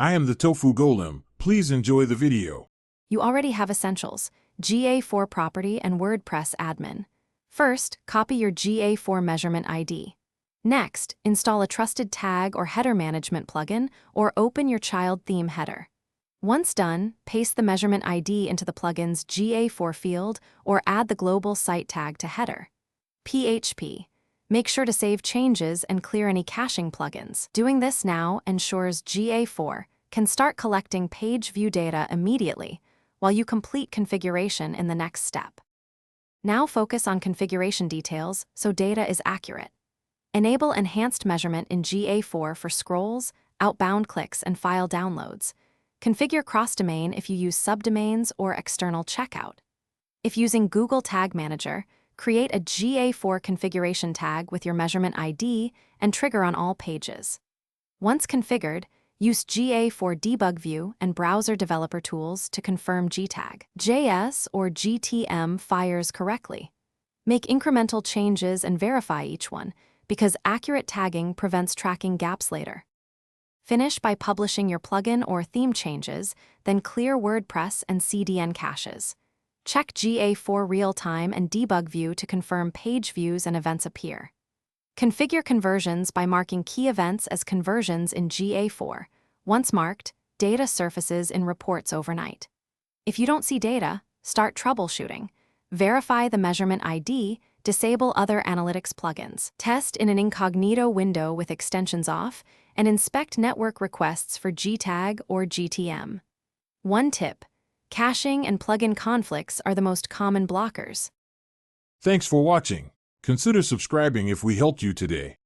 I am the Tofu Golem. Please enjoy the video. You already have essentials: GA4 property and WordPress admin. First, copy your GA4 measurement ID. Next, install a trusted tag or header management plugin or open your child theme header. Once done, paste the measurement ID into the plugin's GA4 field or add the global site tag to header. PHP. Make sure to save changes and clear any caching plugins. Doing this now ensures GA4 can start collecting page view data immediately while you complete configuration in the next step. Now focus on configuration details so data is accurate. Enable enhanced measurement in GA4 for scrolls, outbound clicks, and file downloads. Configure cross-domain if you use subdomains or external checkout. If using Google Tag Manager, create a GA4 configuration tag with your measurement ID and trigger on all pages. Once configured, use GA4 debug view and browser developer tools to confirm GTag. JS or GTM fires correctly. Make incremental changes and verify each one, because accurate tagging prevents tracking gaps later. Finish by publishing your plugin or theme changes, then clear WordPress and CDN caches. Check GA4 real-time and debug view to confirm page views and events appear. Configure conversions by marking key events as conversions in GA4. Once marked, data surfaces in reports overnight. If you don't see data, start troubleshooting. Verify the measurement ID, disable other analytics plugins. Test in an incognito window with extensions off, and inspect network requests for GTag or GTM. One tip: caching and plugin conflicts are the most common blockers. Thanks for watching. Consider subscribing if we helped you today.